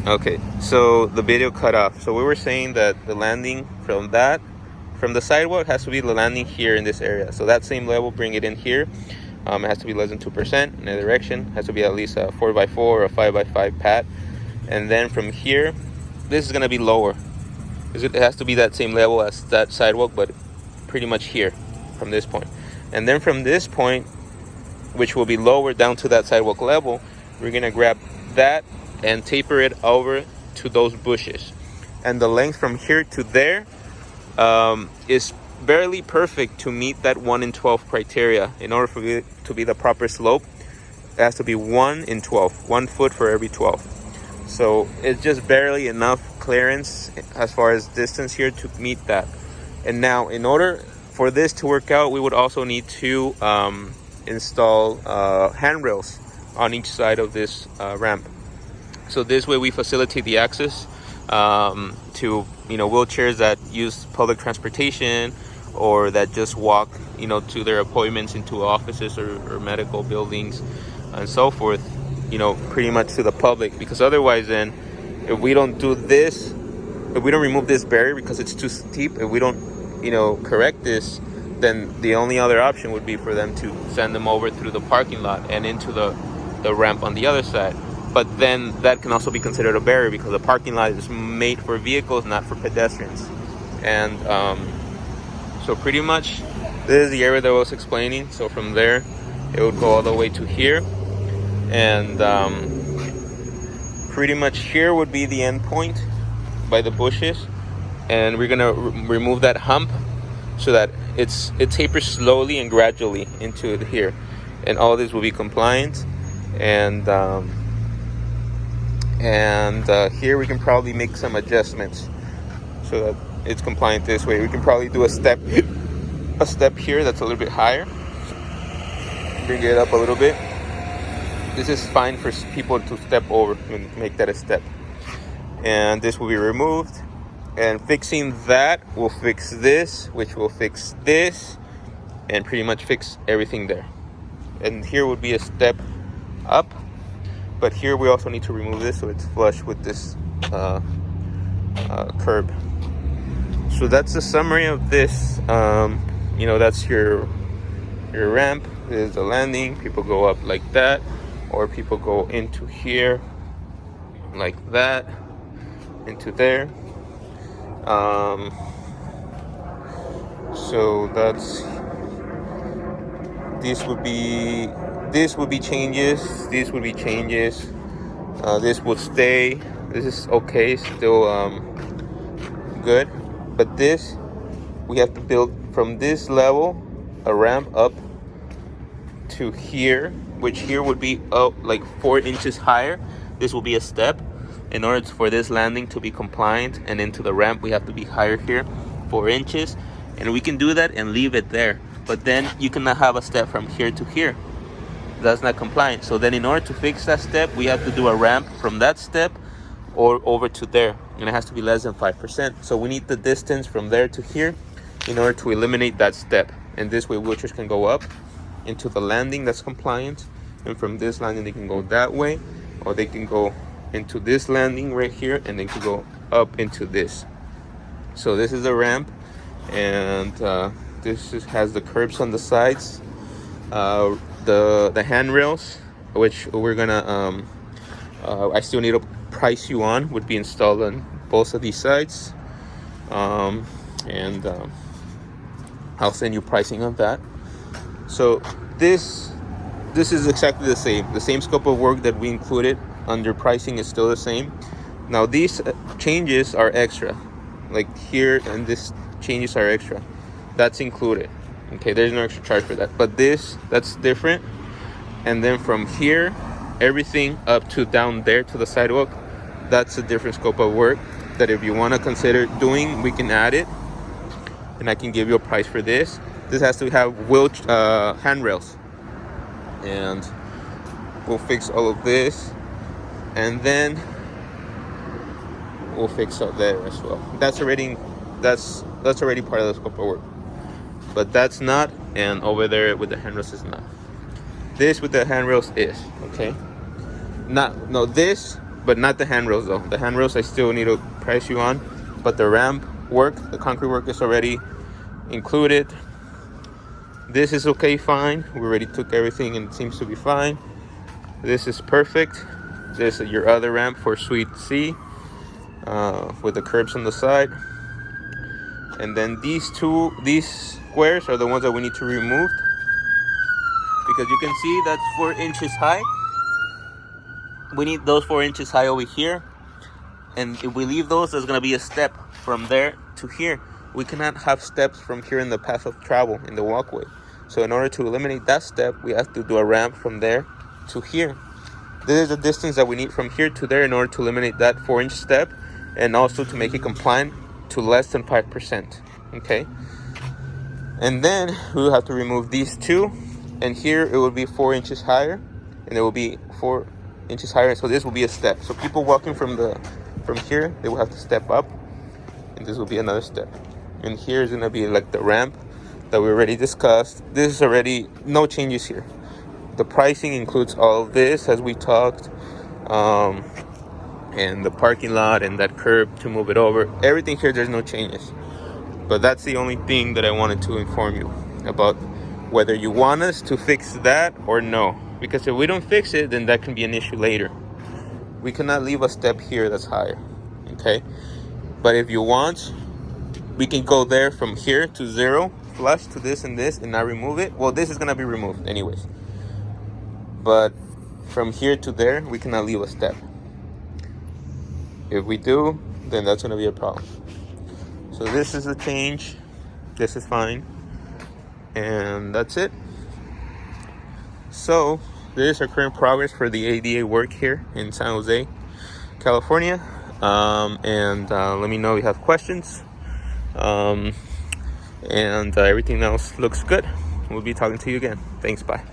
Okay, so the video cut off. So we were saying that the landing from the sidewalk has to be the landing here in this area. So that same level, bring it in here. It has to be less than 2% in the direction. It has to be at least a 4x4 or a 5x5 pad. And then from here, this is gonna be lower. It has to be that same level as that sidewalk, but pretty much here from this point. And then from this point, which will be lower down to that sidewalk level, we're gonna grab that and taper it over to those bushes. And the length from here to there is barely perfect to meet that 1 in 12 criteria. In order for it to be the proper slope, it has to be 1 in 12, 1 foot for every 12. So it's just barely enough clearance as far as distance here to meet that. And now, in order for this to work out, we would also need to install handrails on each side of this ramp. So this way we facilitate the access to wheelchairs that use public transportation or that just walk to their appointments into offices or medical buildings and so forth, pretty much to the public. Because otherwise, then if we don't do this, if we don't remove this barrier because it's too steep, if we don't correct this, then the only other option would be for them to send them over through the parking lot and into the ramp on the other side. But then that can also be considered a barrier because the parking lot is made for vehicles, not for pedestrians. And so pretty much this is the area that I was explaining. So from there, it would go all the way to here. And pretty much here would be the end point by the bushes. And we're gonna remove that hump so that it tapers slowly and gradually into here. And all this will be compliant. And here we can probably make some adjustments so that it's compliant this way. We can probably do a step here that's a little bit higher. Bring it up a little bit. This is fine for people to step over and make that a step. And this will be removed. And fixing that will fix this, which will fix this, and pretty much fix everything there. And here would be a step up. But here we also need to remove this so it's flush with this curb. So that's the summary of this. That's your ramp. This is the landing. People go up like that, or people go into here like that, into there. So this would be changes. These would be changes. This will stay. This is okay, still good. But this, we have to build from this level a ramp up to here, which here would be like 4 inches higher. This will be a step. In order for this landing to be compliant and into the ramp, we have to be higher here, 4 inches. And we can do that and leave it there. But then you cannot have a step from here to here. That's not compliant. So then in order to fix that step, we have to do a ramp from that step or over to there. And it has to be less than 5%. So we need the distance from there to here in order to eliminate that step. And this way wheelchairs can go up into the landing that's compliant. And from this landing, they can go that way, or they can go into this landing right here, and they can go up into this. So this is a ramp, and this has the curbs on the sides, the handrails, which we're gonna I still need to price you on, would be installed on both of these sides, and I'll send you pricing on that. So this is exactly the same scope of work that we included under pricing is still the same. Now these changes are extra, like here, and this changes are extra. That's included. Okay, there's no extra charge for that. But that's different. And then from here, everything up to down there to the sidewalk, that's a different scope of work that if you want to consider doing, we can add it. And I can give you a price for this. This has to have handrails. And we'll fix all of this. And then we'll fix up there as well. That's already part of the scope of work. But that's not, and over there with the handrails is not. This with the handrails is, okay? No, this but not the handrails though. The handrails I still need to price you on, but the ramp work, the concrete work is already included. This is okay, fine. We already took everything and it seems to be fine. This is perfect. This is your other ramp for Suite C with the curbs on the side. And then these squares are the ones that we need to remove, because you can see that's 4 inches high. We need those 4 inches high over here, and if we leave those, there's going to be a step from there to here. We cannot have steps from here in the path of travel in the walkway. So in order to eliminate that step, we have to do a ramp from there to here. This is the distance that we need from here to there in order to eliminate that 4-inch step, and also to make it compliant to less than 5%. Okay, and then we will have to remove these two, and here it will be 4 inches higher, and it will be 4 inches higher. So this will be a step. So people walking from here, they will have to step up, and this will be another step. And here is going to be like the ramp that we already discussed. This is already no changes here. The pricing includes all of this as we talked, and the parking lot and that curb to move it over. Everything here, there's no changes. But that's the only thing that I wanted to inform you about, whether you want us to fix that or no. Because if we don't fix it, then that can be an issue later. We cannot leave a step here that's higher, okay? But if you want, we can go there from here to 0, flush to this and not remove it. Well, this is gonna be removed anyways. But from here to there, we cannot leave a step. If we do, then that's gonna be a problem. So this is the change. This is fine. And that's it. So this is our current progress for the ADA work here in San Jose, California. Let me know if you have questions. Everything else looks good. We'll be talking to you again. Thanks, bye.